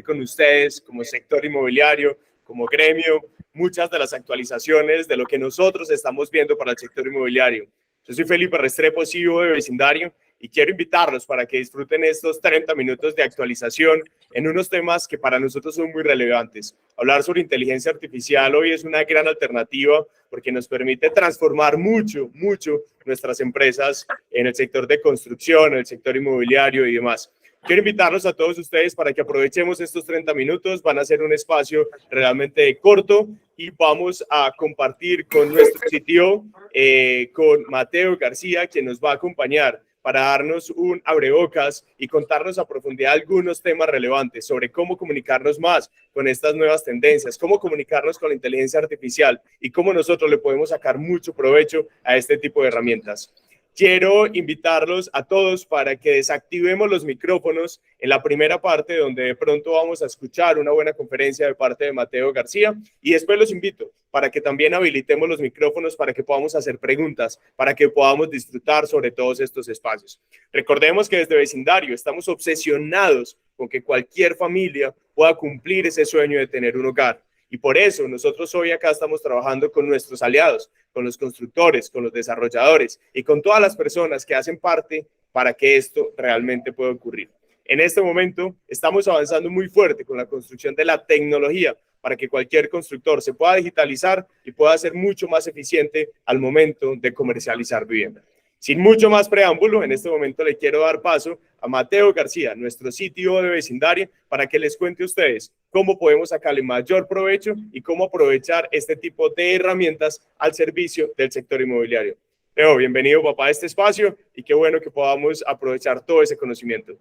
con ustedes como sector inmobiliario, como gremio, muchas de las actualizaciones de lo que nosotros estamos viendo para el sector inmobiliario. Yo soy Felipe Restrepo, CEO de Vecindario, y quiero invitarlos para que disfruten estos 30 minutos de actualización en unos temas que para nosotros son muy relevantes. Hablar sobre inteligencia artificial hoy es una gran alternativa porque nos permite transformar mucho nuestras empresas en el sector de construcción, en el sector inmobiliario y demás. Quiero invitarlos a todos ustedes para que aprovechemos estos 30 minutos. Van a ser un espacio realmente corto y vamos a compartir con nuestro sitio, con Mateo García, quien nos va a acompañar para darnos un abrebocas y contarnos a profundidad algunos temas relevantes sobre cómo comunicarnos más con estas nuevas tendencias, cómo comunicarnos con la inteligencia artificial y cómo nosotros le podemos sacar mucho provecho a este tipo de herramientas. Quiero invitarlos a todos para que desactivemos los micrófonos en la primera parte, donde de pronto vamos a escuchar una buena conferencia de parte de Mateo García, y después los invito para que también habilitemos los micrófonos para que podamos hacer preguntas, para que podamos disfrutar sobre todos estos espacios. Recordemos que desde Vecindario estamos obsesionados con que cualquier familia pueda cumplir ese sueño de tener un hogar. Y por eso nosotros hoy acá estamos trabajando con nuestros aliados, con los constructores, con los desarrolladores y con todas las personas que hacen parte para que esto realmente pueda ocurrir. En este momento estamos avanzando muy fuerte con la construcción de la tecnología para que cualquier constructor se pueda digitalizar y pueda ser mucho más eficiente al momento de comercializar vivienda. Sin mucho más preámbulo, en este momento le quiero dar paso a Mateo García, nuestro CTO de Vecindario, para que les cuente a ustedes cómo podemos sacarle mayor provecho y cómo aprovechar este tipo de herramientas al servicio del sector inmobiliario. Leo, bienvenido, papá, a este espacio y qué bueno que podamos aprovechar todo ese conocimiento.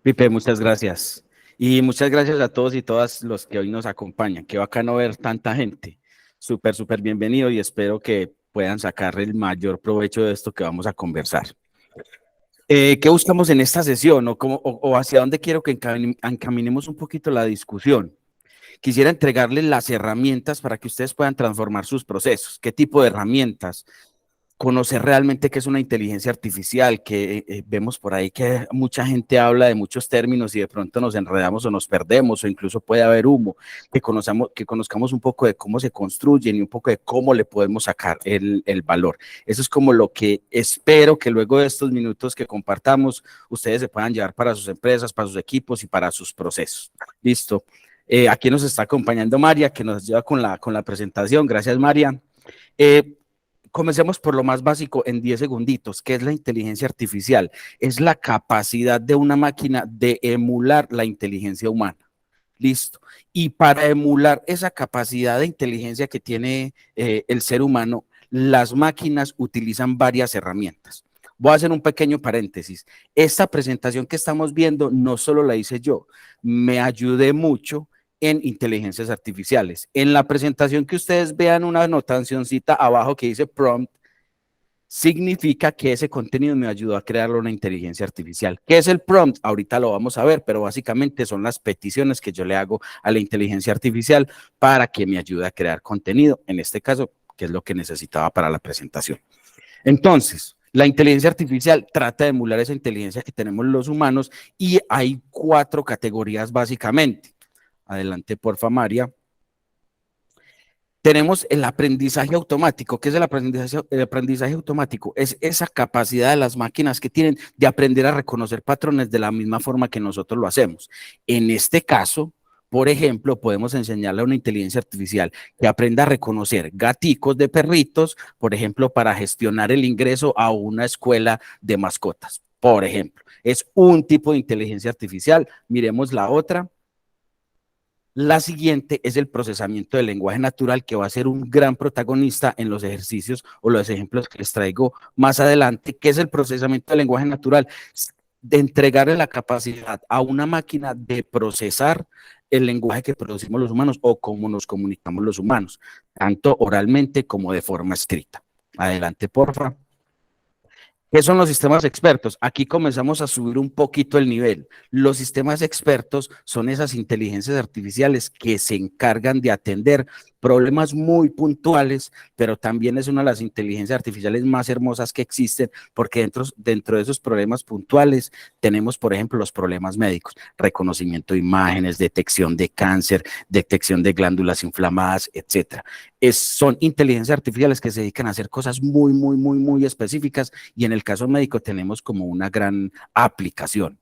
Pipe, muchas gracias. Y muchas gracias a todos y todas los que hoy nos acompañan. Qué bacano ver tanta gente. Súper bienvenido y espero que puedan sacar el mayor provecho de esto que vamos a conversar. ¿Qué buscamos en esta sesión o hacia dónde quiero que encaminemos un poquito la discusión? Quisiera entregarles las herramientas para que ustedes puedan transformar sus procesos. ¿Qué tipo de herramientas? Conocer realmente qué es una inteligencia artificial, que vemos por ahí que mucha gente habla de muchos términos y de pronto nos enredamos o nos perdemos o incluso puede haber humo, que conozcamos un poco de cómo se construyen y un poco de cómo le podemos sacar el valor. Eso es como lo que espero que luego de estos minutos que compartamos, ustedes se puedan llevar para sus empresas, para sus equipos y para sus procesos. Listo. Aquí nos está acompañando María, que nos lleva con la presentación. Gracias, María. Comencemos por lo más básico en 10 segunditos. ¿Qué es la inteligencia artificial? Es la capacidad de una máquina de emular la inteligencia humana. Listo. Y para emular esa capacidad de inteligencia que tiene el ser humano, las máquinas utilizan varias herramientas. Voy a hacer un pequeño paréntesis. Esta presentación que estamos viendo no solo la hice yo, me ayudé mucho en inteligencias artificiales. En la presentación que ustedes vean una anotacioncita abajo que dice prompt, significa que ese contenido me ayudó a crear una inteligencia artificial. ¿Qué es el prompt? Ahorita lo vamos a ver, pero básicamente son las peticiones que yo le hago a la inteligencia artificial para que me ayude a crear contenido, en este caso, que es lo que necesitaba para la presentación. Entonces, la inteligencia artificial trata de emular esa inteligencia que tenemos los humanos y hay 4 categorías básicamente. Adelante, porfa, María. Tenemos el aprendizaje automático. ¿Qué es el aprendizaje? El aprendizaje automático es esa capacidad de las máquinas que tienen de aprender a reconocer patrones de la misma forma que nosotros lo hacemos. En este caso, por ejemplo, podemos enseñarle a una inteligencia artificial que aprenda a reconocer gaticos de perritos, por ejemplo, para gestionar el ingreso a una escuela de mascotas. Por ejemplo, es un tipo de inteligencia artificial. Miremos la otra. La siguiente es el procesamiento del lenguaje natural, que va a ser un gran protagonista en los ejercicios o los ejemplos que les traigo más adelante. ¿Qué es el procesamiento del lenguaje natural? De entregarle la capacidad a una máquina de procesar el lenguaje que producimos los humanos o cómo nos comunicamos los humanos, tanto oralmente como de forma escrita. Adelante, porfa. ¿Qué son los sistemas expertos? Aquí comenzamos a subir un poquito el nivel. Los sistemas expertos son esas inteligencias artificiales que se encargan de atender problemas muy puntuales, pero también es una de las inteligencias artificiales más hermosas que existen, porque dentro de esos problemas puntuales tenemos, por ejemplo, los problemas médicos, reconocimiento de imágenes, detección de cáncer, detección de glándulas inflamadas, etcétera. Son inteligencias artificiales que se dedican a hacer cosas muy, muy, muy, muy específicas, y en el caso médico tenemos como una gran aplicación.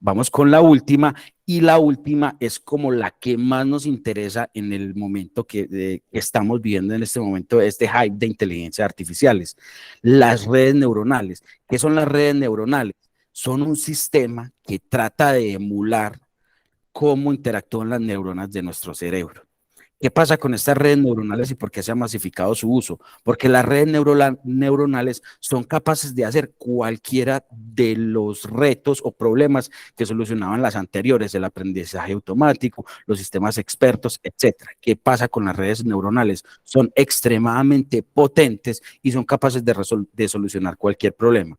Vamos con la última, y la última es como la que más nos interesa en el momento que estamos viviendo en este momento, este hype de inteligencias artificiales. Las redes neuronales. ¿Qué son las redes neuronales? Son un sistema que trata de emular cómo interactúan las neuronas de nuestro cerebro. ¿Qué pasa con estas redes neuronales y por qué se ha masificado su uso? Porque las redes neuronales son capaces de hacer cualquiera de los retos o problemas que solucionaban las anteriores, el aprendizaje automático, los sistemas expertos, etcétera. ¿Qué pasa con las redes neuronales? Son extremadamente potentes y son capaces de solucionar cualquier problema.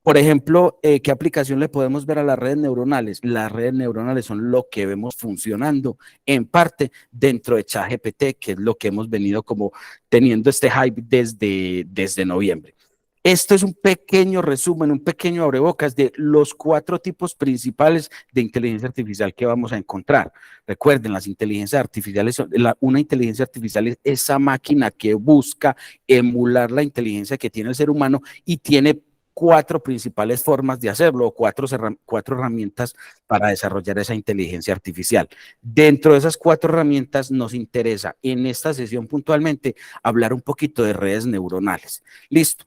Por ejemplo, ¿qué aplicación le podemos ver a las redes neuronales? Las redes neuronales son lo que vemos funcionando en parte dentro de ChatGPT, que es lo que hemos venido como teniendo este hype desde noviembre. Esto es un pequeño resumen, un pequeño abrebocas de los 4 tipos principales de inteligencia artificial que vamos a encontrar. Recuerden, las inteligencias artificiales, una inteligencia artificial es esa máquina que busca emular la inteligencia que tiene el ser humano y tiene 4 principales formas de hacerlo, o 4 herramientas para desarrollar esa inteligencia artificial. Dentro de esas 4 herramientas nos interesa en esta sesión puntualmente hablar un poquito de redes neuronales. Listo.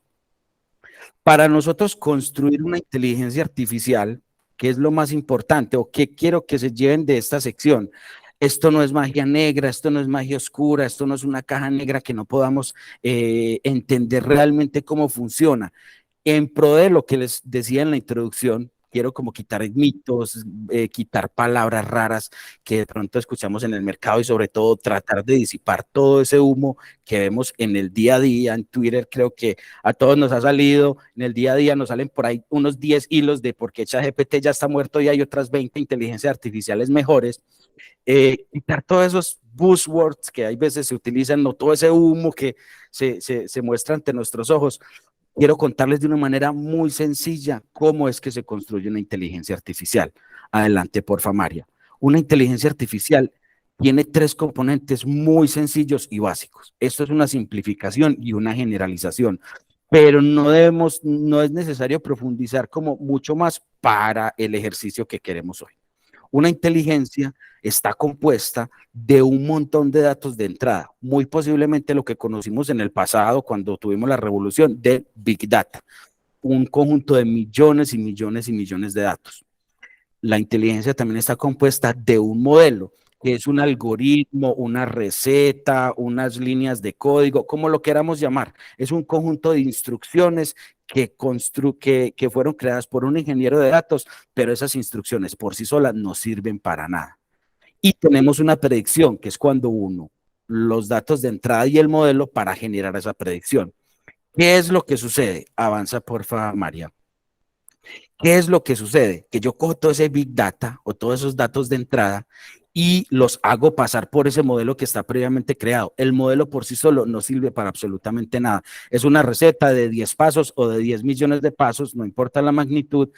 Para nosotros construir una inteligencia artificial, ¿qué es lo más importante o qué quiero que se lleven de esta sección? Esto no es magia negra, esto no es magia oscura, esto no es una caja negra que no podamos entender realmente cómo funciona. En pro de lo que les decía en la introducción, quiero como quitar mitos, quitar palabras raras que de pronto escuchamos en el mercado, y sobre todo tratar de disipar todo ese humo que vemos en el día a día. En Twitter creo que a todos nos ha salido, en el día a día nos salen por ahí unos 10 hilos de por qué ChatGPT ya está muerto y hay otras 20 inteligencias artificiales mejores. Quitar todos esos buzzwords que hay veces se utilizan, no todo ese humo que se muestra ante nuestros ojos. Quiero contarles de una manera muy sencilla cómo es que se construye una inteligencia artificial. Adelante, porfa, María. Una inteligencia artificial tiene 3 componentes muy sencillos y básicos. Esto es una simplificación y una generalización, pero no es necesario profundizar como mucho más para el ejercicio que queremos hoy. Una inteligencia está compuesta de un montón de datos de entrada, muy posiblemente lo que conocimos en el pasado cuando tuvimos la revolución de Big Data, un conjunto de millones y millones y millones de datos. La inteligencia también está compuesta de un modelo, que es un algoritmo, una receta, unas líneas de código, como lo queramos llamar. Es un conjunto de instrucciones que fueron creadas por un ingeniero de datos, pero esas instrucciones por sí solas no sirven para nada. Y tenemos una predicción, que es cuando uno los datos de entrada y el modelo para generar esa predicción. ¿Qué es lo que sucede? Avanza, porfa, María. ¿Qué es lo que sucede? Que yo cojo todo ese Big Data o todos esos datos de entrada y los hago pasar por ese modelo que está previamente creado. El modelo por sí solo no sirve para absolutamente nada. Es una receta de 10 pasos o de 10 millones de pasos, no importa la magnitud,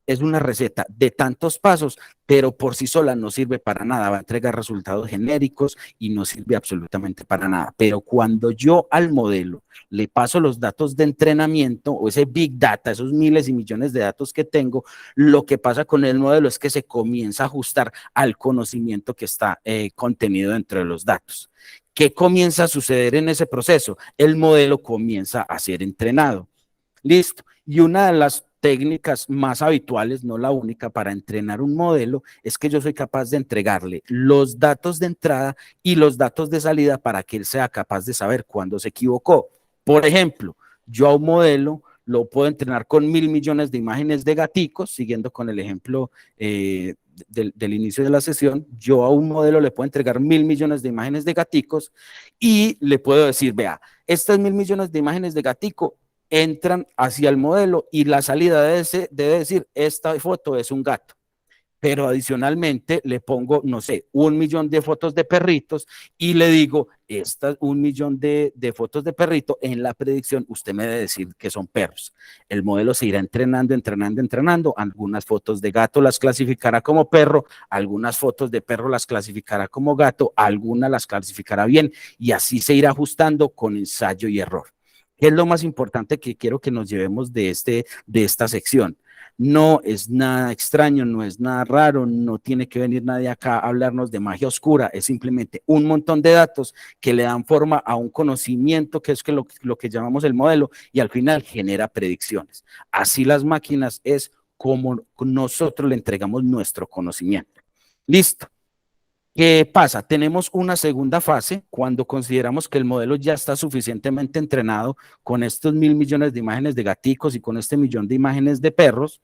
es una receta de tantos pasos, pero por sí sola no sirve para nada, va a entregar resultados genéricos y no sirve absolutamente para nada. Pero cuando yo al modelo le paso los datos de entrenamiento o ese big data, esos miles y millones de datos que tengo, lo que pasa con el modelo es que se comienza a ajustar al conocimiento que está contenido dentro de los datos. ¿Qué comienza a suceder en ese proceso? El modelo comienza a ser entrenado. Listo. Y una de las técnicas más habituales, no la única, para entrenar un modelo es que yo soy capaz de entregarle los datos de entrada y los datos de salida para que él sea capaz de saber cuándo se equivocó. Por ejemplo, yo a un modelo lo puedo entrenar con 1.000 millones de imágenes de gaticos, siguiendo con el ejemplo del inicio de la sesión. Yo a un modelo le puedo entregar 1.000 millones de imágenes de gaticos y le puedo decir, vea, estas 1.000 millones de imágenes de gatico entran hacia el modelo y la salida debe decir, esta foto es un gato. pero adicionalmente le pongo, no sé, 1.000.000 de fotos de perritos y le digo, estas 1.000.000 de fotos de perrito, en la predicción usted me debe decir que son perros. El modelo se irá entrenando, entrenando, entrenando. Algunas fotos de gato las clasificará como perro, algunas fotos de perro las clasificará como gato, algunas las clasificará bien y así se irá ajustando con ensayo y error. ¿Qué es lo más importante que quiero que nos llevemos de esta sección? No es nada extraño, no es nada raro, no tiene que venir nadie acá a hablarnos de magia oscura, es simplemente un montón de datos que le dan forma a un conocimiento que es lo que llamamos el modelo y al final genera predicciones. Así las máquinas es como nosotros le entregamos nuestro conocimiento. Listo. ¿Qué pasa? Tenemos una segunda fase cuando consideramos que el modelo ya está suficientemente entrenado con estos 1.000.000.000 de imágenes de gaticos y con este 1.000.000 de imágenes de perros.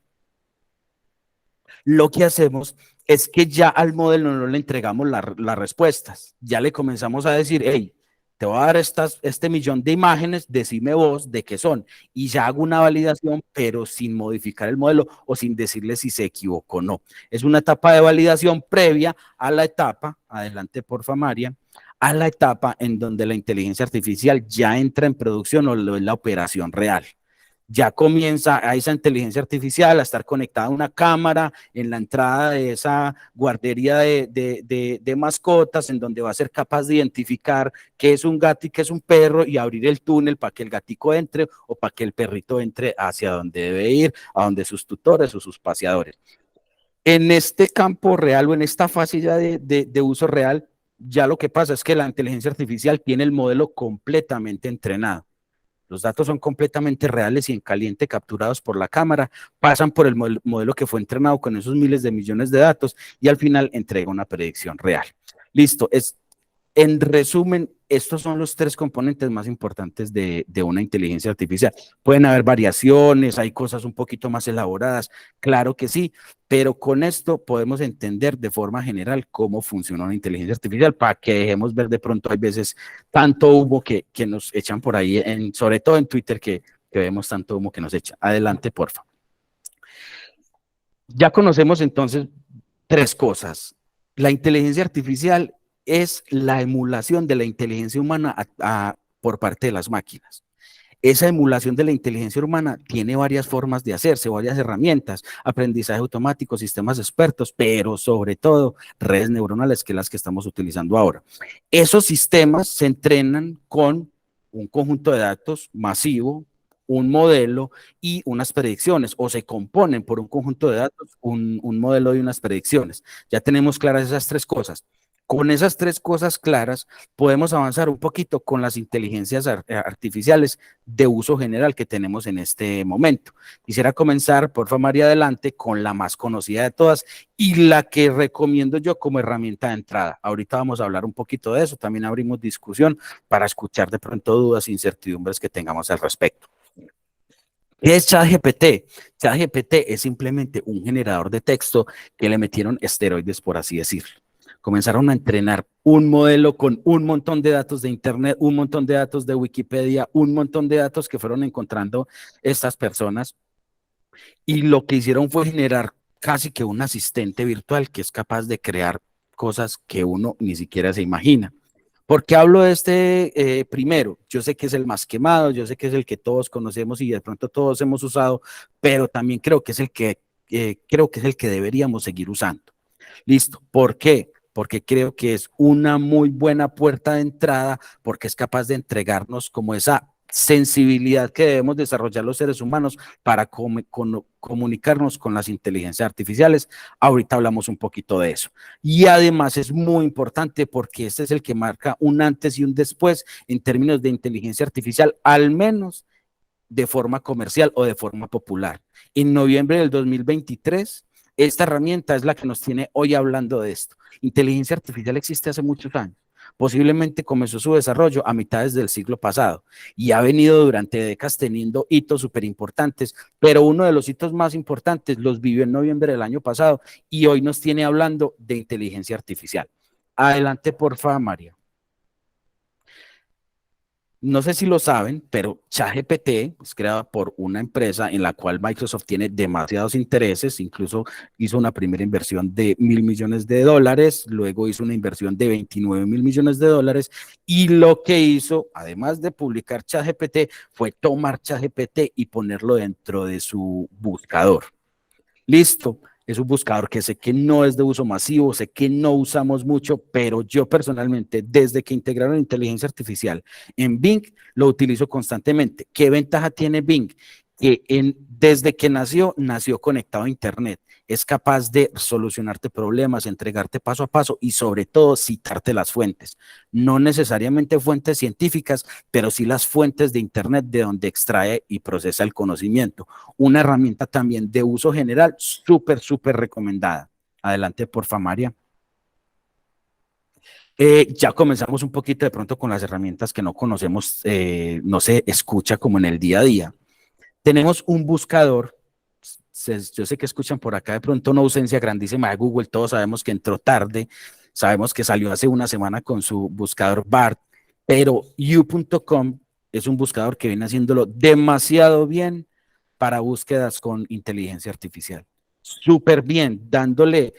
Lo que hacemos es que ya al modelo no le entregamos las respuestas. Ya le comenzamos a decir, hey, te voy a dar este 1.000.000 de imágenes, decime vos de qué son. Y ya hago una validación, pero sin modificar el modelo o sin decirle si se equivocó o no. Es una etapa de validación previa a la etapa, adelante porfa María, a la etapa en donde la inteligencia artificial ya entra en producción o lo es la operación real. Ya comienza a esa inteligencia artificial a estar conectada a una cámara en la entrada de esa guardería de mascotas, en donde va a ser capaz de identificar qué es un gato y qué es un perro y abrir el túnel para que el gatico entre o para que el perrito entre hacia donde debe ir, a donde sus tutores o sus paseadores. En este campo real o en esta fase ya de uso real, ya lo que pasa es que la inteligencia artificial tiene el modelo completamente entrenado. Los datos son completamente reales y en caliente capturados por la cámara, pasan por el modelo que fue entrenado con esos miles de millones de datos y al final entrega una predicción real. Listo, en resumen, estos son los tres componentes más importantes de una inteligencia artificial. Pueden haber variaciones, hay cosas un poquito más elaboradas, claro que sí, pero con esto podemos entender de forma general cómo funciona una inteligencia artificial para que dejemos ver de pronto, hay veces tanto humo que nos echan por ahí, sobre todo en Twitter, que vemos tanto humo que nos echan. Adelante, porfa. Ya conocemos entonces tres cosas. La inteligencia artificial es la emulación de la inteligencia humana por parte de las máquinas. Esa emulación de la inteligencia humana tiene varias formas de hacerse, varias herramientas, aprendizaje automático, sistemas expertos, pero sobre todo redes neuronales, que es las que estamos utilizando ahora. Esos sistemas se entrenan con un conjunto de datos masivo, un modelo y unas predicciones, o se componen por un conjunto de datos, un modelo y unas predicciones. Ya tenemos claras esas tres cosas. Con esas tres cosas claras, podemos avanzar un poquito con las inteligencias artificiales de uso general que tenemos en este momento. Quisiera comenzar, por favor, María, adelante, con la más conocida de todas y la que recomiendo yo como herramienta de entrada. Ahorita vamos a hablar un poquito de eso, también abrimos discusión para escuchar de pronto dudas e incertidumbres que tengamos al respecto. ¿Qué es ChatGPT? ChatGPT es simplemente un generador de texto que le metieron esteroides, por así decirlo. Comenzaron a entrenar un modelo con un montón de datos de Internet, un montón de datos de Wikipedia, un montón de datos que fueron encontrando estas personas y lo que hicieron fue generar casi que un asistente virtual que es capaz de crear cosas que uno ni siquiera se imagina. ¿Por qué hablo de este primero? Yo sé que es el más quemado, yo sé que es el que todos conocemos y de pronto todos hemos usado, pero también creo que es el que deberíamos seguir usando. Listo. ¿Por qué? Porque creo que es una muy buena puerta de entrada, porque es capaz de entregarnos como esa sensibilidad que debemos desarrollar los seres humanos para comunicarnos con las inteligencias artificiales. Ahorita hablamos un poquito de eso. Y además es muy importante porque este es el que marca un antes y un después en términos de inteligencia artificial, al menos de forma comercial o de forma popular. En noviembre del 2023, esta herramienta es la que nos tiene hoy hablando de esto. Inteligencia artificial existe hace muchos años. Posiblemente comenzó su desarrollo a mitades del siglo pasado y ha venido durante décadas teniendo hitos súper importantes, pero uno de los hitos más importantes los vivió en noviembre del año pasado y hoy nos tiene hablando de inteligencia artificial. Adelante, por favor, María. No sé si lo saben, pero ChatGPT es creada por una empresa en la cual Microsoft tiene demasiados intereses, incluso hizo una primera inversión de $1.000 millones, luego hizo una inversión de $29.000 millones, y lo que hizo, además de publicar ChatGPT, fue tomar ChatGPT y ponerlo dentro de su buscador. Listo, es un buscador que sé que no es de uso masivo, sé que no usamos mucho, pero yo personalmente, desde que integraron inteligencia artificial en Bing, lo utilizo constantemente. ¿Qué ventaja tiene Bing? Que desde que nació conectado a Internet. Es capaz de solucionarte problemas, entregarte paso a paso y sobre todo citarte las fuentes. No necesariamente fuentes científicas, pero sí las fuentes de Internet de donde extrae y procesa el conocimiento. Una herramienta también de uso general, súper, súper recomendada. Adelante, porfa, María. Ya comenzamos un poquito de pronto con las herramientas que no conocemos, no se escucha como en el día a día. Tenemos un buscador, yo sé que escuchan por acá de pronto una ausencia grandísima de Google, todos sabemos que entró tarde, sabemos que salió hace una semana con su buscador BART, pero you.com es un buscador que viene haciéndolo demasiado bien para búsquedas con inteligencia artificial. Súper bien, dándole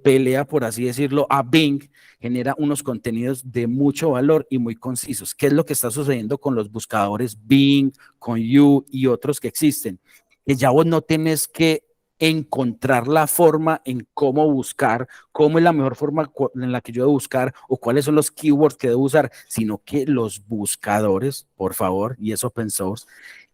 pelea, por así decirlo, a Bing, genera unos contenidos de mucho valor y muy concisos. ¿Qué es lo que está sucediendo con los buscadores Bing, con You y otros que existen? Que ya vos no tienes que encontrar la forma en cómo buscar, cómo es la mejor forma en la que yo debo buscar o cuáles son los keywords que debo usar, sino que los buscadores, por favor, y es open source,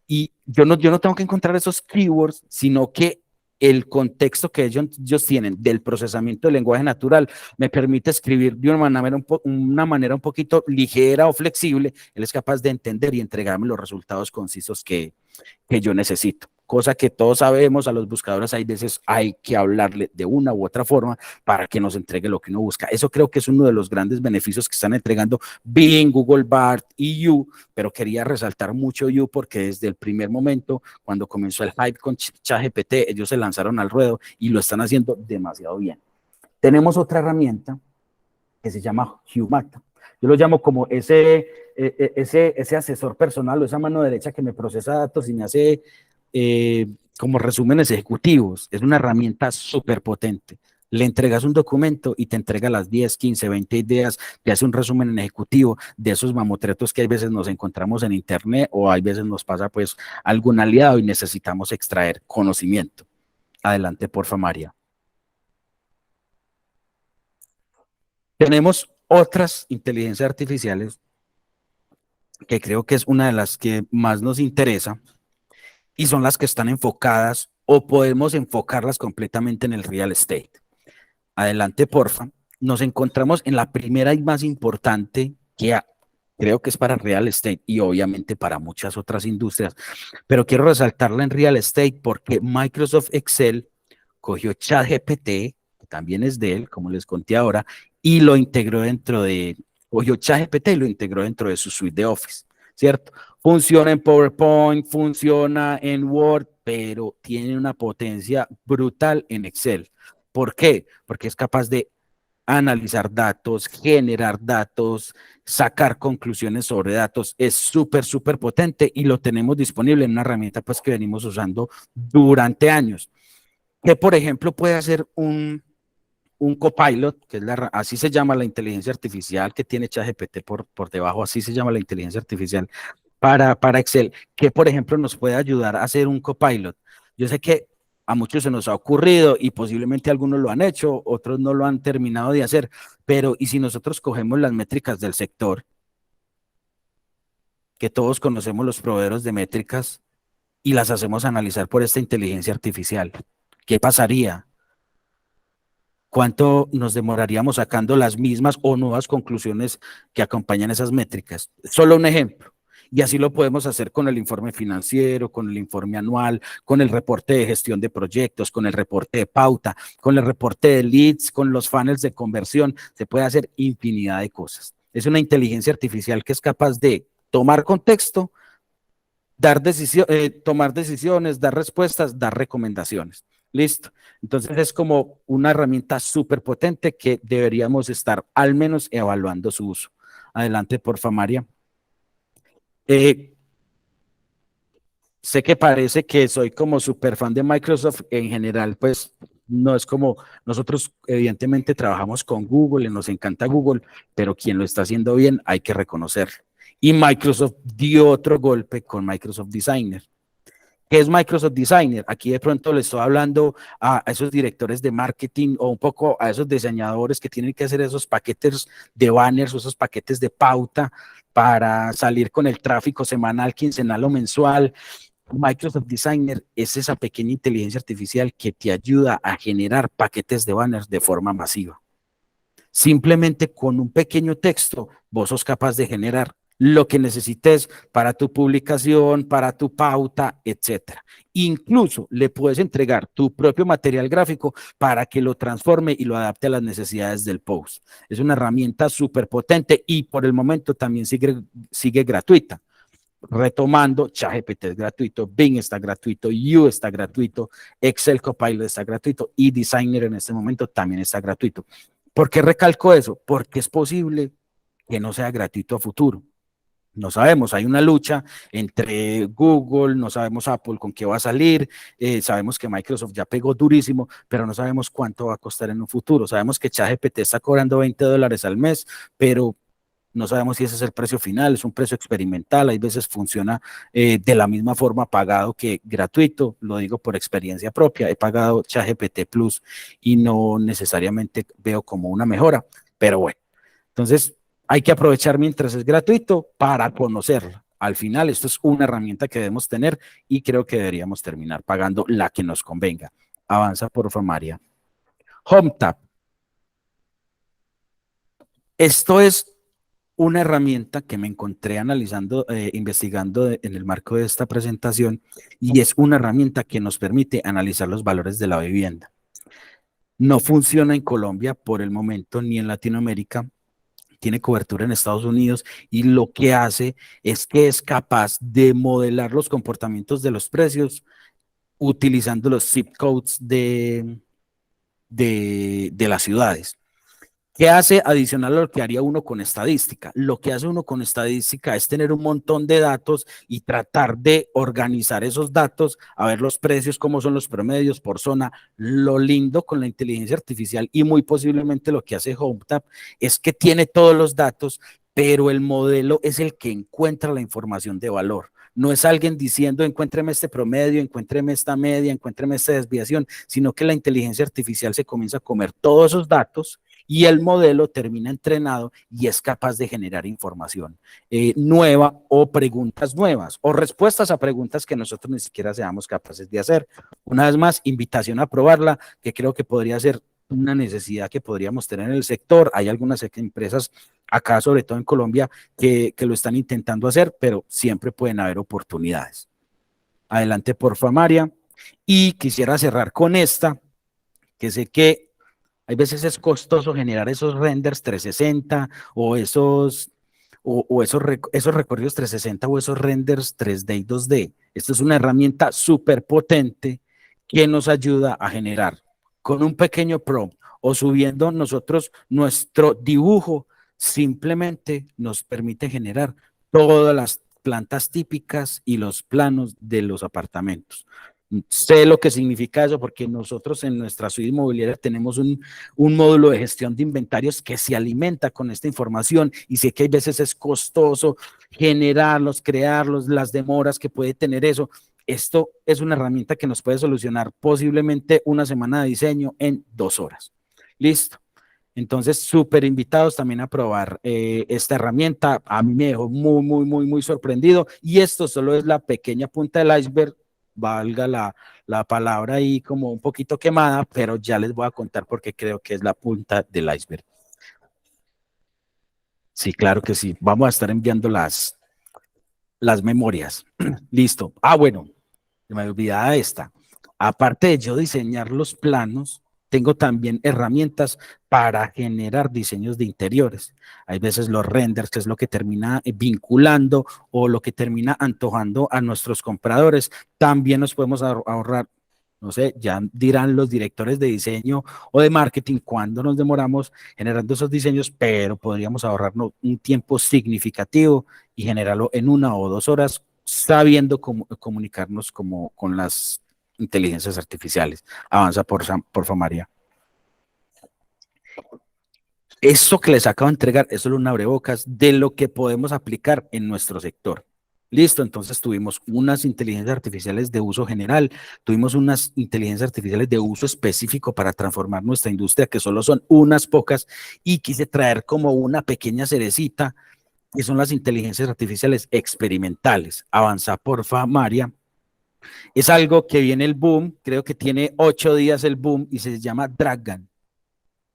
y yo no tengo que encontrar esos keywords, sino que el contexto que ellos tienen del procesamiento del lenguaje natural me permite escribir de una manera un poquito ligera o flexible. Él es capaz de entender y entregarme los resultados concisos que yo necesito. Cosa que todos sabemos, a los buscadores hay veces hay que hablarle de una u otra forma para que nos entregue lo que uno busca. Eso creo que es uno de los grandes beneficios que están entregando Bing, Google Bard y You, pero quería resaltar mucho You porque desde el primer momento, cuando comenzó el hype con ChatGPT, ellos se lanzaron al ruedo y lo están haciendo demasiado bien. Tenemos otra herramienta que se llama Humata. Yo lo llamo como ese asesor personal o esa mano derecha que me procesa datos y me hace como resúmenes ejecutivos. Es una herramienta súper potente. Le entregas un documento y te entrega las 10, 15, 20 ideas, te hace un resumen en ejecutivo de esos mamotretos que hay veces nos encontramos en internet o hay veces nos pasa pues algún aliado y necesitamos extraer conocimiento. Adelante, porfa, María. Tenemos otras inteligencias artificiales que creo que es una de las que más nos interesa y son las que están enfocadas o podemos enfocarlas completamente en el real estate. Adelante, porfa. Nos encontramos en la primera y más importante que creo que es para real estate y obviamente para muchas otras industrias, pero quiero resaltarla en real estate porque Microsoft Excel cogió ChatGPT, que también es de él, como les conté ahora, y lo integró cogió ChatGPT y lo integró dentro de su suite de Office, ¿cierto? Funciona en PowerPoint, funciona en Word, pero tiene una potencia brutal en Excel. ¿Por qué? Porque es capaz de analizar datos, generar datos, sacar conclusiones sobre datos. Es súper, súper potente y lo tenemos disponible en una herramienta pues que venimos usando durante años. Que, por ejemplo, puede hacer un copilot, que es así se llama la inteligencia artificial que tiene ChatGPT por debajo, así se llama la inteligencia artificial para Excel, que por ejemplo nos puede ayudar a hacer un copilot. Yo sé que a muchos se nos ha ocurrido y posiblemente algunos lo han hecho, otros no lo han terminado de hacer, pero ¿y si nosotros cogemos las métricas del sector, que todos conocemos los proveedores de métricas, y las hacemos analizar por esta inteligencia artificial? ¿Qué pasaría? ¿Cuánto nos demoraríamos sacando las mismas o nuevas conclusiones que acompañan esas métricas? Solo un ejemplo. Y así lo podemos hacer con el informe financiero, con el informe anual, con el reporte de gestión de proyectos, con el reporte de pauta, con el reporte de leads, con los funnels de conversión. Se puede hacer infinidad de cosas. Es una inteligencia artificial que es capaz de tomar contexto, tomar decisiones, dar respuestas, dar recomendaciones. Listo. Entonces es como una herramienta súper potente que deberíamos estar al menos evaluando su uso. Adelante, porfa, María. Eh, Sé que parece que soy como súper fan de Microsoft en general, pues no es como nosotros evidentemente trabajamos con Google y nos encanta Google, pero quien lo está haciendo bien hay que reconocerlo. Y Microsoft dio otro golpe con Microsoft Designer. ¿Qué es Microsoft Designer? Aquí de pronto le estoy hablando a esos directores de marketing o un poco a esos diseñadores que tienen que hacer esos paquetes de banners o esos paquetes de pauta para salir con el tráfico semanal, quincenal o mensual. Microsoft Designer es esa pequeña inteligencia artificial que te ayuda a generar paquetes de banners de forma masiva. Simplemente con un pequeño texto, vos sos capaz de generar lo que necesites para tu publicación, para tu pauta, etcétera. Incluso le puedes entregar tu propio material gráfico para que lo transforme y lo adapte a las necesidades del post. Es una herramienta súper potente y por el momento también sigue gratuita. Retomando, ChatGPT es gratuito, Bing está gratuito, You está gratuito, Excel Copilot está gratuito y Designer en este momento también está gratuito. ¿Por qué recalco eso? Porque es posible que no sea gratuito a futuro. No sabemos, hay una lucha entre Google, no sabemos Apple con qué va a salir, sabemos que Microsoft ya pegó durísimo, pero no sabemos cuánto va a costar en un futuro. Sabemos que ChatGPT está cobrando $20 al mes, pero no sabemos si ese es el precio final, es un precio experimental, hay veces funciona de la misma forma pagado que gratuito, lo digo por experiencia propia, he pagado ChatGPT Plus y no necesariamente veo como una mejora, pero bueno, entonces hay que aprovechar mientras es gratuito para conocerla. Al final, esto es una herramienta que debemos tener y creo que deberíamos terminar pagando la que nos convenga. Avanza, por favor, María. HomeTab. Esto es una herramienta que me encontré analizando, investigando en el marco de esta presentación y es una herramienta que nos permite analizar los valores de la vivienda. No funciona en Colombia por el momento ni en Latinoamérica, tiene cobertura en Estados Unidos y lo que hace es que es capaz de modelar los comportamientos de los precios utilizando los zip codes de las ciudades. ¿Qué hace adicional a lo que haría uno con estadística? Lo que hace uno con estadística es tener un montón de datos y tratar de organizar esos datos, a ver los precios, cómo son los promedios por zona. Lo lindo con la inteligencia artificial y muy posiblemente lo que hace HomeTab es que tiene todos los datos, pero el modelo es el que encuentra la información de valor. No es alguien diciendo, encuéntreme este promedio, encuéntreme esta media, encuéntreme esta desviación, sino que la inteligencia artificial se comienza a comer todos esos datos y el modelo termina entrenado y es capaz de generar información nueva o preguntas nuevas o respuestas a preguntas que nosotros ni siquiera seamos capaces de hacer. Una vez más, invitación a probarla, que creo que podría ser una necesidad que podríamos tener en el sector. Hay algunas empresas acá, sobre todo en Colombia, que lo están intentando hacer, pero siempre pueden haber oportunidades. Adelante, porfa, María. Y quisiera cerrar con esta, que sé que hay veces es costoso generar esos renders 360 o esos recorridos 360 o esos renders 3D y 2D. Esta es una herramienta súper potente que nos ayuda a generar con un pequeño prompt o subiendo nosotros nuestro dibujo, simplemente nos permite generar todas las plantas típicas y los planos de los apartamentos. Sé lo que significa eso porque nosotros en nuestra suite inmobiliaria tenemos un módulo de gestión de inventarios que se alimenta con esta información y sé que hay veces es costoso generarlos, crearlos, las demoras que puede tener eso. Esto es una herramienta que nos puede solucionar posiblemente una semana de diseño en 2 horas. Listo. Entonces, súper invitados también a probar esta herramienta. A mí me dejó muy sorprendido y esto solo es la pequeña punta del iceberg, valga la palabra ahí como un poquito quemada, pero ya les voy a contar porque creo que es la punta del iceberg. Sí, claro que sí. Vamos a estar enviando las memorias. Listo. Ah, bueno, me olvidaba esta. Aparte de yo diseñar los planos, tengo también herramientas para generar diseños de interiores. Hay veces los renders, que es lo que termina vinculando o lo que termina antojando a nuestros compradores. También nos podemos ahorrar, No sé, ya dirán los directores de diseño o de marketing cuándo nos demoramos generando esos diseños, pero podríamos ahorrarnos un tiempo significativo y generarlo en 1 o 2 horas, sabiendo cómo comunicarnos con las inteligencias artificiales. Avanza, por favor, María. Eso que les acabo de entregar es solo un abrebocas de lo que podemos aplicar en nuestro sector. Listo, entonces tuvimos unas inteligencias artificiales de uso general, tuvimos unas inteligencias artificiales de uso específico para transformar nuestra industria, que solo son unas pocas, y quise traer como una pequeña cerecita, que son las inteligencias artificiales experimentales. Avanza, porfa, María. Es algo que viene el boom, creo que tiene 8 días el boom y se llama Dragon.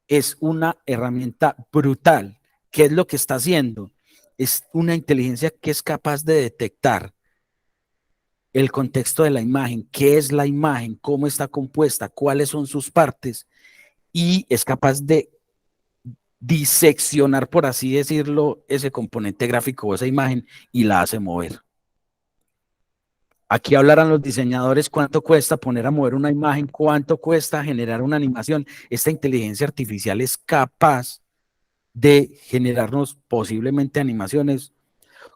Es una herramienta brutal. ¿Qué es lo que está haciendo? Es una inteligencia que es capaz de detectar el contexto de la imagen, qué es la imagen, cómo está compuesta, cuáles son sus partes, y es capaz de diseccionar, por así decirlo, ese componente gráfico o esa imagen y la hace mover. Aquí hablarán los diseñadores cuánto cuesta poner a mover una imagen, cuánto cuesta generar una animación. Esta inteligencia artificial es capaz de generarnos posiblemente animaciones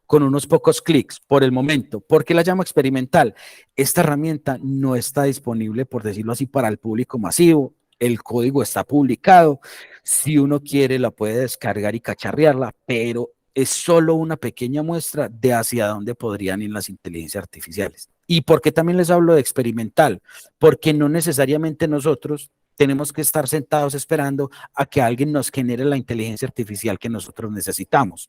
con unos pocos clics por el momento. ¿Por qué la llamo experimental? Esta herramienta no está disponible, por decirlo así, para el público masivo. El código está publicado. Si uno quiere, la puede descargar y cacharrearla, pero es solo una pequeña muestra de hacia dónde podrían ir las inteligencias artificiales. ¿Y por qué también les hablo de experimental? Porque no necesariamente nosotros tenemos que estar sentados esperando a que alguien nos genere la inteligencia artificial que nosotros necesitamos.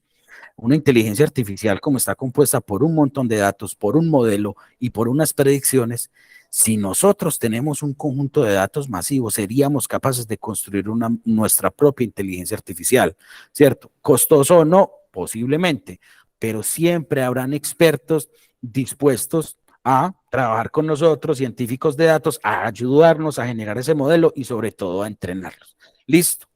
Una inteligencia artificial, como está compuesta por un montón de datos, por un modelo y por unas predicciones, si nosotros tenemos un conjunto de datos masivos, seríamos capaces de construir nuestra propia inteligencia artificial, ¿cierto? ¿Costoso o no? Posiblemente, pero siempre habrán expertos dispuestos a trabajar con nosotros, científicos de datos, a ayudarnos a generar ese modelo y sobre todo a entrenarlos. Listo.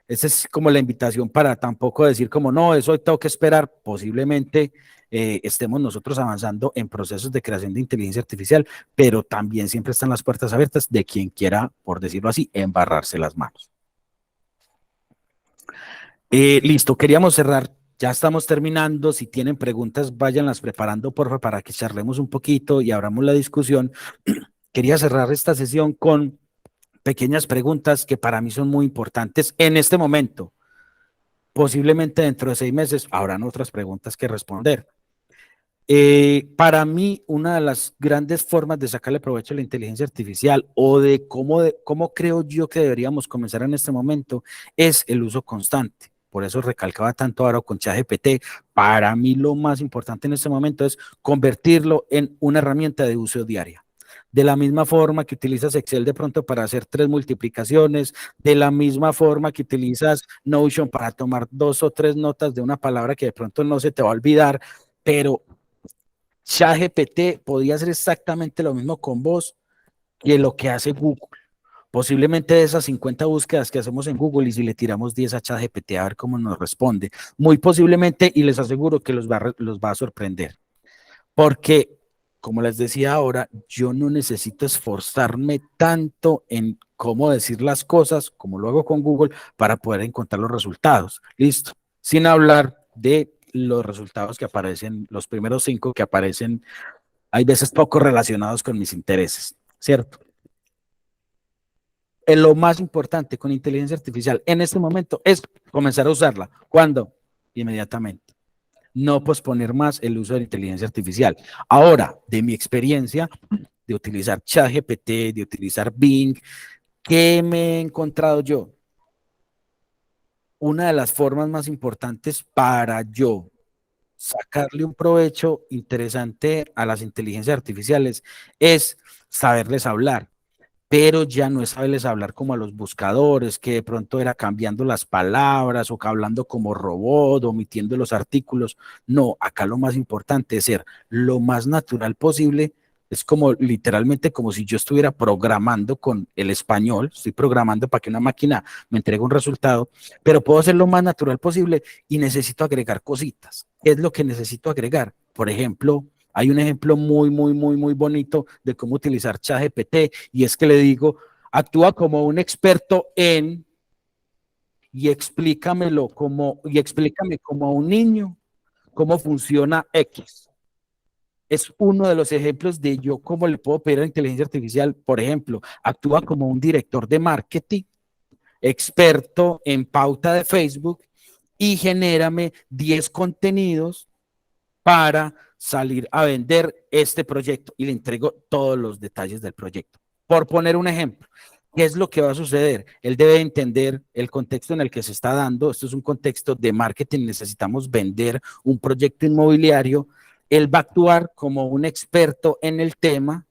Esa es como la invitación para tampoco decir como no, eso tengo que esperar. Posiblemente estemos nosotros avanzando en procesos de creación de inteligencia artificial, pero también siempre están las puertas abiertas de quien quiera, por decirlo así, embarrarse las manos. Listo, queríamos cerrar. Ya estamos terminando. Si tienen preguntas, váyanlas preparando, por favor, para que charlemos un poquito y abramos la discusión. Quería cerrar esta sesión con pequeñas preguntas que para mí son muy importantes en este momento. Posiblemente dentro de 6 meses habrán otras preguntas que responder. Para mí, una de las grandes formas de sacarle provecho a la inteligencia artificial o de cómo creo yo que deberíamos comenzar en este momento es el uso constante. Por eso recalcaba tanto ahora con ChatGPT. Para mí lo más importante en este momento es convertirlo en una herramienta de uso diaria. De la misma forma que utilizas Excel de pronto para hacer 3 multiplicaciones, de la misma forma que utilizas Notion para tomar 2 o 3 notas de una palabra que de pronto no se te va a olvidar, pero ChatGPT podría hacer exactamente lo mismo con vos que lo que hace Google. Posiblemente de esas 50 búsquedas que hacemos en Google y si le tiramos 10 a ChatGPT a ver cómo nos responde, muy posiblemente, y les aseguro que los va a sorprender. Porque, como les decía ahora, yo no necesito esforzarme tanto en cómo decir las cosas, como lo hago con Google, para poder encontrar los resultados. Listo. Sin hablar de los resultados que aparecen, los primeros 5 que aparecen, hay veces poco relacionados con mis intereses, ¿cierto? Lo más importante con inteligencia artificial en este momento es comenzar a usarla. ¿Cuándo? Inmediatamente. No posponer más el uso de la inteligencia artificial. Ahora, de mi experiencia de utilizar ChatGPT, de utilizar Bing, ¿qué me he encontrado yo? Una de las formas más importantes para yo sacarle un provecho interesante a las inteligencias artificiales es saberles hablar, pero ya no es saberles hablar como a los buscadores, que de pronto era cambiando las palabras o hablando como robot, omitiendo los artículos. No, acá lo más importante es ser lo más natural posible. Es como literalmente como si yo estuviera programando con el español, estoy programando para que una máquina me entregue un resultado, pero puedo ser lo más natural posible y necesito agregar cositas. ¿Qué es lo que necesito agregar? Por ejemplo, Hay un ejemplo muy bonito de cómo utilizar ChatGPT y es que le digo, actúa como un experto en y explícame como a un niño cómo funciona X. Es uno de los ejemplos de yo cómo le puedo pedir a la inteligencia artificial, por ejemplo, actúa como un director de marketing, experto en pauta de Facebook y genérame 10 contenidos para salir a vender este proyecto y le entrego todos los detalles del proyecto. Por poner un ejemplo, ¿qué es lo que va a suceder? Él debe entender el contexto en el que se está dando. Esto es un contexto de marketing, necesitamos vender un proyecto inmobiliario. Él va a actuar como un experto en el tema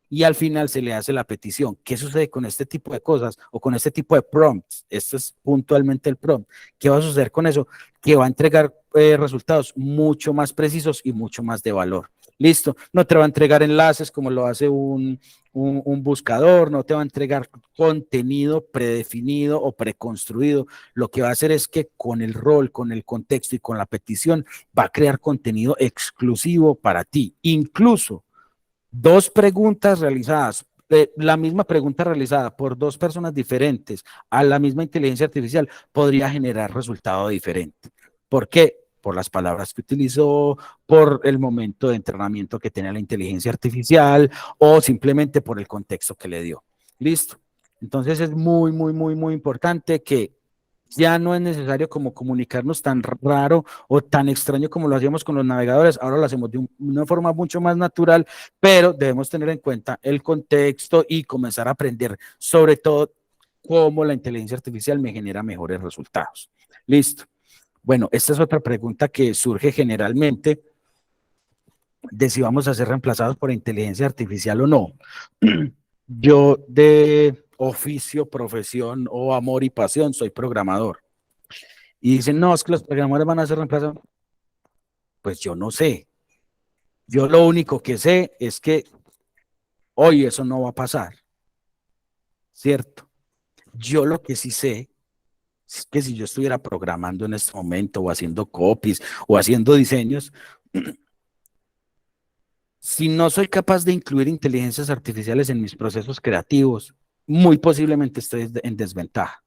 y al final se le hace la petición. ¿Qué sucede con este tipo de cosas o con este tipo de prompts? Esto es puntualmente el prompt. ¿Qué va a suceder con eso? Que va a entregar resultados mucho más precisos y mucho más de valor. Listo, no te va a entregar enlaces como lo hace un buscador, no te va a entregar contenido predefinido o preconstruido. Lo que va a hacer es que con el rol, con el contexto y con la petición va a crear contenido exclusivo para ti. Incluso dos preguntas realizadas, la misma pregunta realizada por dos personas diferentes a la misma inteligencia artificial podría generar resultado diferente. ¿Por qué? Por las palabras que utilizó, por el momento de entrenamiento que tenía la inteligencia artificial o simplemente por el contexto que le dio. Listo. Entonces es muy importante que ya no es necesario como comunicarnos tan raro o tan extraño como lo hacíamos con los navegadores, ahora lo hacemos de una forma mucho más natural, pero debemos tener en cuenta el contexto y comenzar a aprender sobre todo cómo la inteligencia artificial me genera mejores resultados. Listo. Bueno, esta es otra pregunta que surge generalmente de si vamos a ser reemplazados por inteligencia artificial o no. Yo de oficio, profesión o amor y pasión soy programador. Y dicen, no, es que los programadores van a ser reemplazados. Pues yo no sé. Yo lo único que sé es que hoy eso no va a pasar, ¿cierto? Yo lo que sí sé es que si yo estuviera programando en este momento o haciendo copies o haciendo diseños, si no soy capaz de incluir inteligencias artificiales en mis procesos creativos, muy posiblemente estoy en desventaja.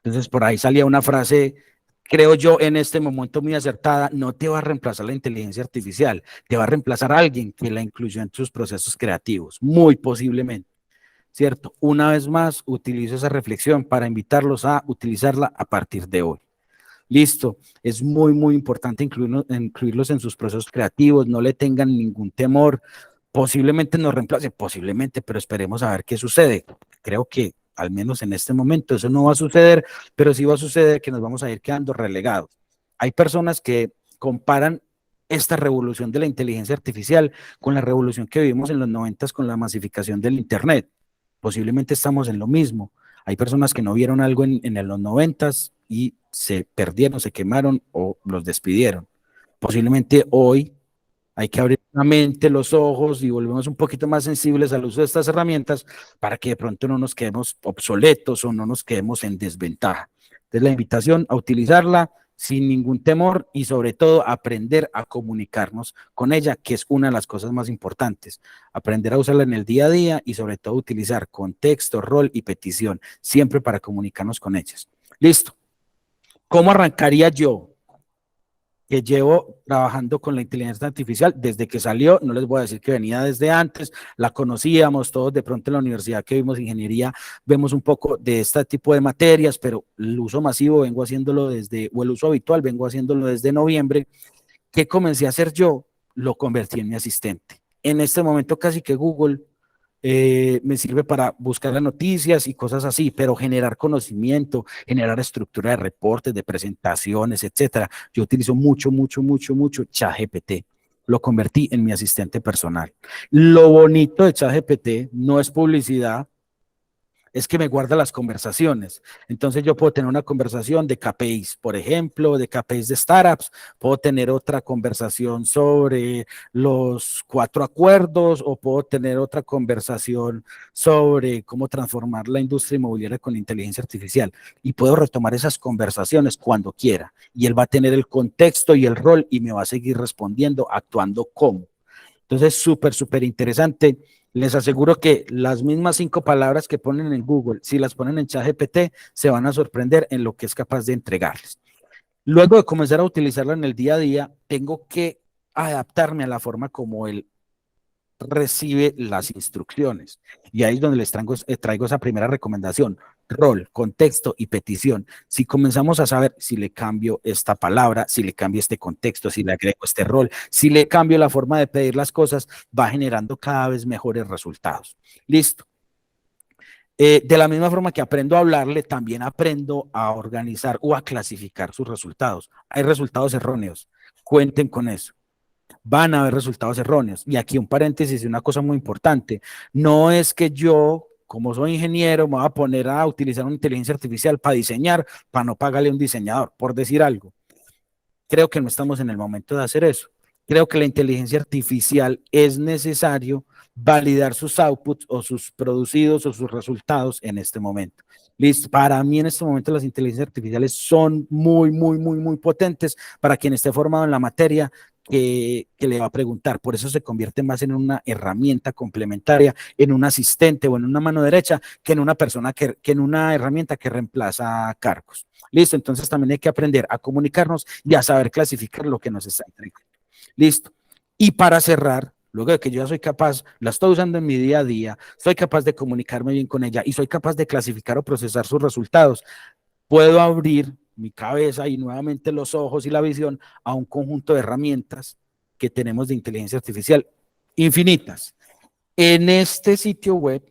Entonces, por ahí salía una frase, creo yo, en este momento muy acertada, no te va a reemplazar la inteligencia artificial, te va a reemplazar a alguien que la incluyó en sus procesos creativos, muy posiblemente, ¿cierto? Una vez más, utilizo esa reflexión para invitarlos a utilizarla a partir de hoy. Listo, es muy importante incluirlos en sus procesos creativos, no le tengan ningún temor, posiblemente nos reemplace, posiblemente, pero esperemos a ver qué sucede. Creo que al menos en este momento eso no va a suceder, pero sí va a suceder que nos vamos a ir quedando relegados. Hay personas que comparan esta revolución de la inteligencia artificial con la revolución que vivimos en los 90 con la masificación del Internet. Posiblemente estamos en lo mismo. Hay personas que no vieron algo en los 90 y se perdieron, se quemaron o los despidieron. Posiblemente hoy hay que abrir la mente, los ojos y volvemos un poquito más sensibles al uso de estas herramientas para que de pronto no nos quedemos obsoletos o no nos quedemos en desventaja. Entonces la invitación a utilizarla sin ningún temor y sobre todo aprender a comunicarnos con ella, que es una de las cosas más importantes. Aprender a usarla en el día a día y sobre todo utilizar contexto, rol y petición, siempre para comunicarnos con ellas. Listo. ¿Cómo arrancaría yo? Que llevo trabajando con la inteligencia artificial desde que salió, no les voy a decir que venía desde antes, la conocíamos todos de pronto en la universidad que vimos ingeniería, vemos un poco de este tipo de materias, pero el uso masivo vengo haciéndolo desde, o el uso habitual vengo haciéndolo desde noviembre. ¿Qué comencé a hacer yo? Lo convertí en mi asistente. En este momento casi que Google me sirve para buscar las noticias y cosas así, pero generar conocimiento, generar estructura de reportes, de presentaciones, etcétera. Yo utilizo mucho ChatGPT. Lo convertí en mi asistente personal. Lo bonito de ChatGPT no es publicidad, es que me guarda las conversaciones. Entonces yo puedo tener una conversación de KPIs, por ejemplo, de KPIs de startups, puedo tener otra conversación sobre los 4 acuerdos o puedo tener otra conversación sobre cómo transformar la industria inmobiliaria con inteligencia artificial y puedo retomar esas conversaciones cuando quiera y él va a tener el contexto y el rol y me va a seguir respondiendo actuando como. Entonces, súper interesante. Les aseguro que las mismas 5 palabras que ponen en Google, si las ponen en ChatGPT, se van a sorprender en lo que es capaz de entregarles. Luego de comenzar a utilizarla en el día a día, tengo que adaptarme a la forma como él recibe las instrucciones. Y ahí es donde les traigo esa primera recomendación: rol, contexto y petición. Si comenzamos a saber si le cambio esta palabra, si le cambio este contexto, si le agrego este rol, si le cambio la forma de pedir las cosas, va generando cada vez mejores resultados. Listo. De la misma forma que aprendo a hablarle, también aprendo a organizar o a clasificar sus resultados. Hay resultados erróneos, cuenten con eso. Van a haber resultados erróneos. Y aquí un paréntesis y una cosa muy importante: no es que yo, como soy ingeniero, me voy a poner a utilizar una inteligencia artificial para diseñar, para no pagarle a un diseñador, por decir algo. Creo que no estamos en el momento de hacer eso. Creo que la inteligencia artificial es necesario validar sus outputs o sus producidos o sus resultados en este momento. Listo. Para mí en este momento las inteligencias artificiales son muy potentes para quien esté formado en la materia que le va a preguntar. Por eso se convierte más en una herramienta complementaria, en un asistente o en una mano derecha, que en una persona que en una herramienta que reemplaza cargos. Listo. Entonces también hay que aprender a comunicarnos y a saber clasificar lo que nos está entregando. Listo. Y para cerrar, luego de que yo ya soy capaz, la estoy usando en mi día a día, soy capaz de comunicarme bien con ella y soy capaz de clasificar o procesar sus resultados, puedo abrir mi cabeza y nuevamente los ojos y la visión a un conjunto de herramientas que tenemos de inteligencia artificial infinitas. En este sitio web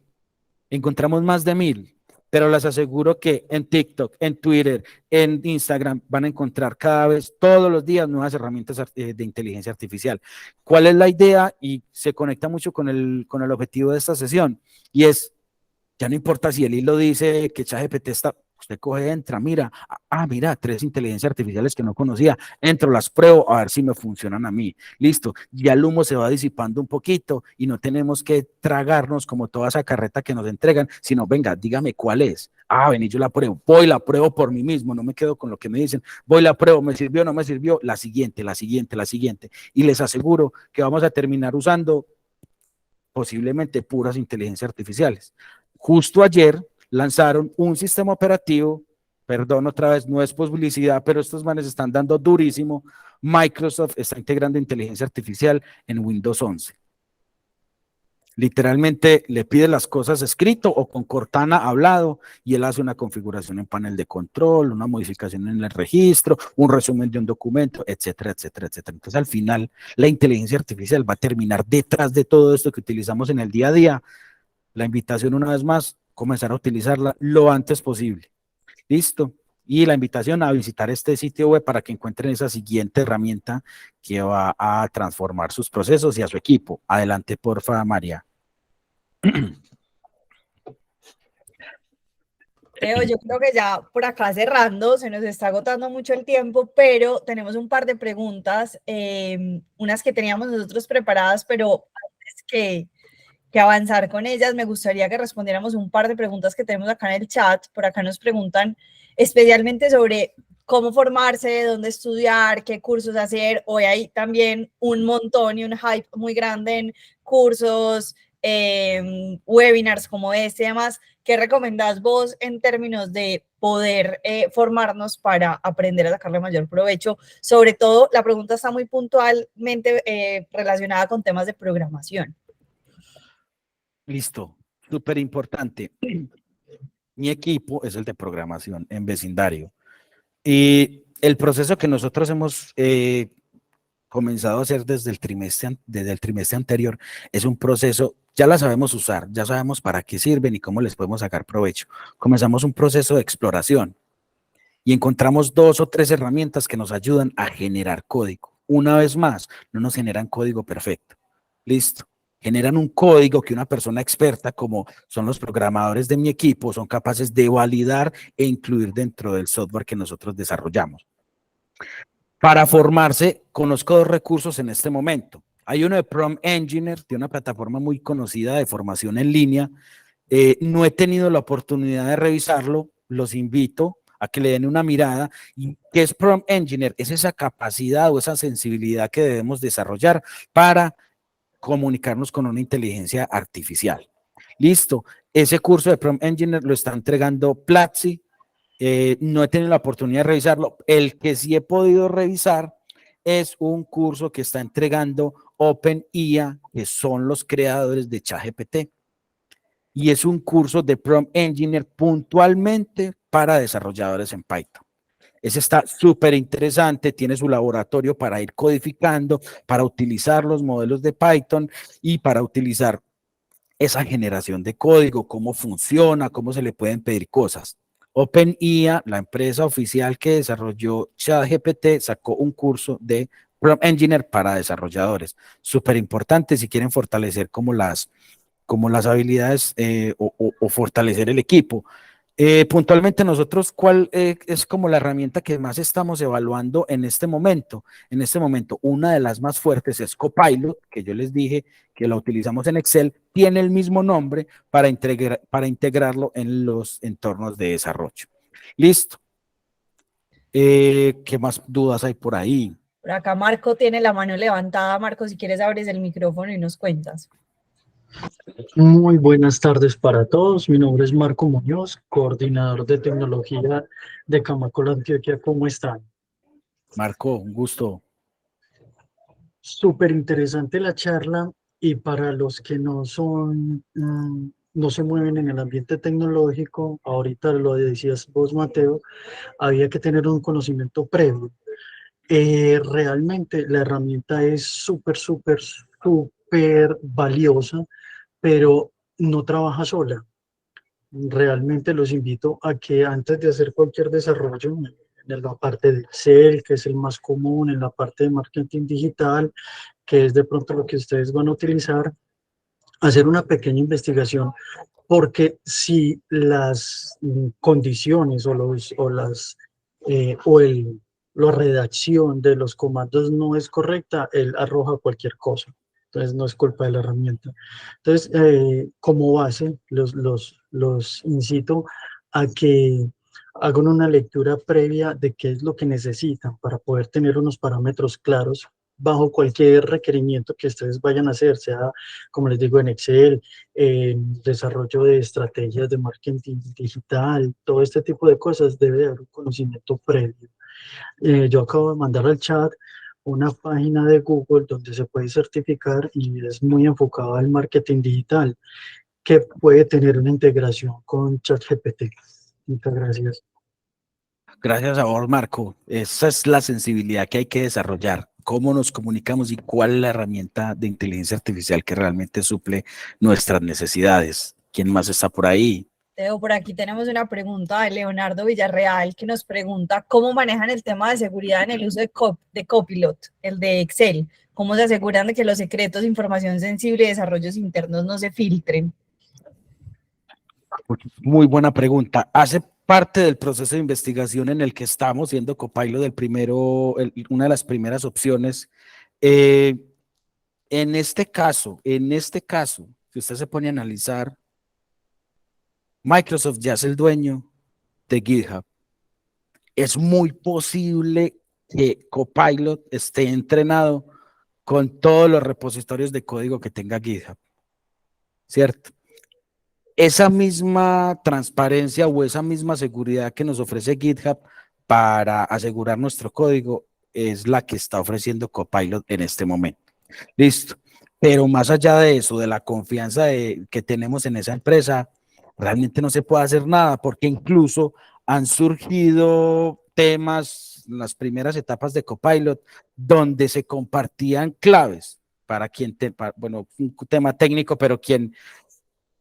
encontramos más de 1000, pero les aseguro que en TikTok, en Twitter, en Instagram van a encontrar cada vez, todos los días, nuevas herramientas de inteligencia artificial. ¿Cuál es la idea? Y se conecta mucho con el objetivo de esta sesión, y es, ya no importa si el hilo dice que ChatGPT está, usted coge, entra, mira, mira, 3 inteligencias artificiales que no conocía, entro, las pruebo a ver si me funcionan a mí. Listo, ya el humo se va disipando un poquito y no tenemos que tragarnos como toda esa carreta que nos entregan, sino venga, dígame cuál es. Vení, yo la pruebo, voy, la pruebo por mí mismo, no me quedo con lo que me dicen, voy, la pruebo, me sirvió, no me sirvió, la siguiente. Y les aseguro que vamos a terminar usando posiblemente puras inteligencias artificiales. Justo ayer lanzaron un sistema operativo, perdón otra vez, no es publicidad, pero estos manes están dando durísimo. Microsoft está integrando inteligencia artificial en Windows 11. Literalmente le pide las cosas escrito o con Cortana hablado y él hace una configuración en panel de control, una modificación en el registro, un resumen de un documento, etcétera. Entonces al final la inteligencia artificial va a terminar detrás de todo esto que utilizamos en el día a día. La invitación una vez más, comenzar a utilizarla lo antes posible. ¿Listo? Y la invitación a visitar este sitio web para que encuentren esa siguiente herramienta que va a transformar sus procesos y a su equipo. Adelante, porfa, María. Leo, yo creo que ya por acá cerrando, se nos está agotando mucho el tiempo, pero tenemos un par de preguntas, unas que teníamos nosotros preparadas, pero antes que avanzar con ellas, me gustaría que respondiéramos un par de preguntas que tenemos acá en el chat. Por acá nos preguntan especialmente sobre cómo formarse, dónde estudiar, qué cursos hacer. Hoy hay también un montón y un hype muy grande en cursos, webinars como este y demás. ¿Qué recomendás vos en términos de poder formarnos para aprender a sacarle mayor provecho? Sobre todo, la pregunta está muy puntualmente relacionada con temas de programación. Listo, súper importante. Mi equipo es el de programación en vecindario. Y el proceso que nosotros hemos comenzado a hacer desde el trimestre anterior es un proceso, ya la sabemos usar, ya sabemos para qué sirven y cómo les podemos sacar provecho. Comenzamos un proceso de exploración y encontramos 2 o 3 herramientas que nos ayudan a generar código. Una vez más, no nos generan código perfecto. Listo. Generan un código que una persona experta, como son los programadores de mi equipo, son capaces de validar e incluir dentro del software que nosotros desarrollamos. Para formarse, conozco 2 recursos en este momento. Hay uno de Prompt Engineer, de una plataforma muy conocida de formación en línea. No he tenido la oportunidad de revisarlo, los invito a que le den una mirada. ¿Y qué es Prompt Engineer? Es esa capacidad o esa sensibilidad que debemos desarrollar para comunicarnos con una inteligencia artificial. Listo, ese curso de Prompt Engineer lo está entregando Platzi. No he tenido la oportunidad de revisarlo. El que sí he podido revisar es un curso que está entregando OpenIA, que son los creadores de ChatGPT. Y es un curso de Prompt Engineer puntualmente para desarrolladores en Python. Ese está súper interesante, tiene su laboratorio para ir codificando, para utilizar los modelos de Python y para utilizar esa generación de código, cómo funciona, cómo se le pueden pedir cosas. OpenIA, la empresa oficial que desarrolló ChatGPT, sacó un curso de Prompt Engineer para desarrolladores. Súper importante si quieren fortalecer como las habilidades o fortalecer el equipo. Puntualmente nosotros, ¿cuál es como la herramienta que más estamos evaluando en este momento? En este momento, una de las más fuertes es Copilot, que yo les dije que la utilizamos en Excel, tiene el mismo nombre para integrarlo en los entornos de desarrollo. Listo. ¿Qué más dudas hay por ahí? Por acá Marco tiene la mano levantada. Marco, si quieres abres el micrófono y nos cuentas. Muy buenas tardes para todos. Mi nombre es Marco Muñoz, coordinador de tecnología de Camacol, Antioquia. ¿Cómo están? Marco, un gusto. Súper interesante la charla, y para los que no son, no se mueven en el ambiente tecnológico, ahorita lo decías vos, Mateo, había que tener un conocimiento previo. Realmente la herramienta es súper valiosa, pero no trabaja sola. Realmente los invito a que antes de hacer cualquier desarrollo, en la parte de Excel, que es el más común, en la parte de marketing digital, que es de pronto lo que ustedes van a utilizar, hacer una pequeña investigación, porque si las condiciones la redacción de los comandos no es correcta, él arroja cualquier cosa. Entonces no es culpa de la herramienta. Entonces, como base, los incito a que hagan una lectura previa de qué es lo que necesitan para poder tener unos parámetros claros bajo cualquier requerimiento que ustedes vayan a hacer, sea, como les digo, en Excel, en desarrollo de estrategias de marketing digital, todo este tipo de cosas debe haber un conocimiento previo. Yo acabo de mandar al chat una página de Google donde se puede certificar y es muy enfocada al marketing digital, que puede tener una integración con ChatGPT. Muchas gracias. Gracias a vos, Marco. Esa es la sensibilidad que hay que desarrollar. Cómo nos comunicamos y cuál es la herramienta de inteligencia artificial que realmente suple nuestras necesidades. ¿Quién más está por ahí? Teo, por aquí tenemos una pregunta de Leonardo Villarreal que nos pregunta cómo manejan el tema de seguridad en el uso de Copilot, el de Excel. ¿Cómo se aseguran de que los secretos, información sensible y desarrollos internos no se filtren? Muy buena pregunta. Hace parte del proceso de investigación en el que estamos, siendo Copilot una de las primeras opciones. En este caso, si usted se pone a analizar, Microsoft ya es el dueño de GitHub. Es muy posible que Copilot esté entrenado con todos los repositorios de código que tenga GitHub, ¿cierto? Esa misma transparencia o esa misma seguridad que nos ofrece GitHub para asegurar nuestro código es la que está ofreciendo Copilot en este momento. Listo. Pero más allá de eso, de la confianza que tenemos en esa empresa, realmente no se puede hacer nada, porque incluso han surgido temas en las primeras etapas de Copilot donde se compartían claves para bueno, un tema técnico, pero quien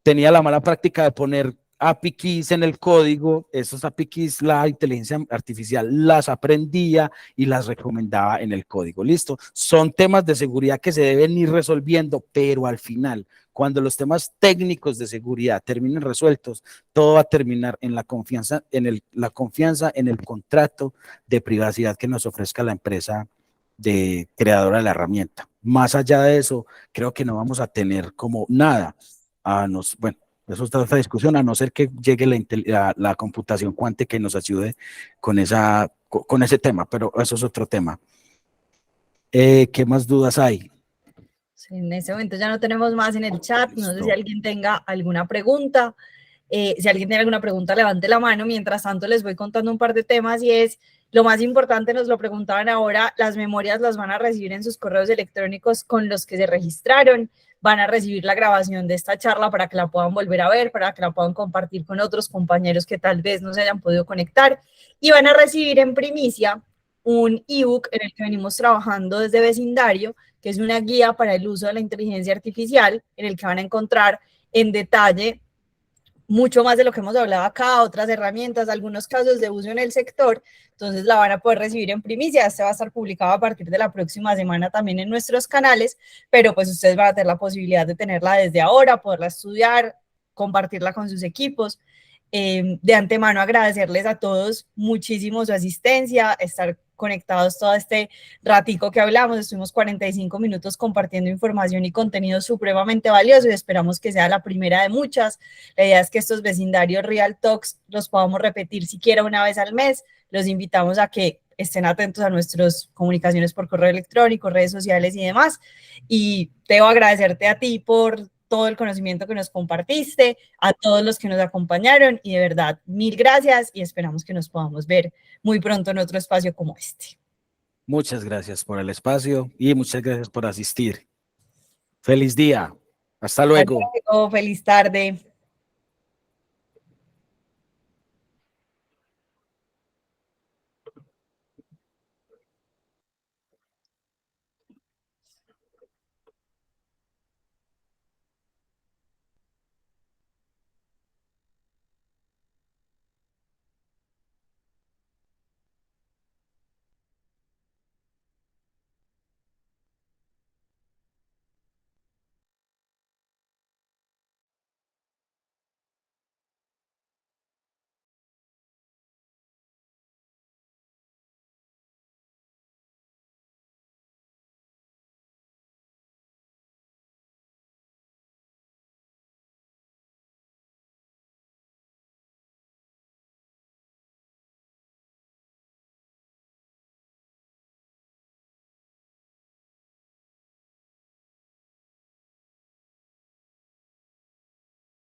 tenía la mala práctica de poner API keys en el código, esos API keys la inteligencia artificial las aprendía y las recomendaba en el código. Listo, son temas de seguridad que se deben ir resolviendo, pero al final, cuando los temas técnicos de seguridad terminen resueltos, todo va a terminar en la confianza en el contrato de privacidad que nos ofrezca la empresa creadora de la herramienta. Más allá de eso, creo que no vamos a tener como nada. Bueno, eso está otra discusión, a no ser que llegue la computación cuántica y nos ayude con ese tema, pero eso es otro tema. ¿Qué más dudas hay? En este momento ya no tenemos más en el chat. No sé si Listo. alguien tenga alguna pregunta. Si alguien tiene alguna pregunta, levante la mano. Mientras tanto, les voy contando un par de temas y es, lo más importante, nos lo preguntaban ahora, las memorias las van a recibir en sus correos electrónicos con los que se registraron, van a recibir la grabación de esta charla para que la puedan volver a ver, para que la puedan compartir con otros compañeros que tal vez no se hayan podido conectar, y van a recibir en primicia un ebook en el que venimos trabajando desde Vecindario, que es una guía para el uso de la inteligencia artificial, en el que van a encontrar en detalle mucho más de lo que hemos hablado acá, otras herramientas, algunos casos de uso en el sector. Entonces la van a poder recibir en primicia. Este va a estar publicado a partir de la próxima semana también en nuestros canales, pero pues ustedes van a tener la posibilidad de tenerla desde ahora, poderla estudiar, compartirla con sus equipos. De antemano agradecerles a todos muchísimo su asistencia, estar conectados todo este ratico que hablamos. Estuvimos 45 minutos compartiendo información y contenido supremamente valioso y esperamos que sea la primera de muchas. La idea es que estos vecindarios Real Talks los podamos repetir siquiera una vez al mes. Los invitamos a que estén atentos a nuestras comunicaciones por correo electrónico, redes sociales y demás. Y debo agradecerte a ti por todo el conocimiento que nos compartiste, a todos los que nos acompañaron y de verdad, mil gracias y esperamos que nos podamos ver muy pronto en otro espacio como este. Muchas gracias por el espacio y muchas gracias por asistir. Feliz día. Hasta luego. Hasta luego, feliz tarde.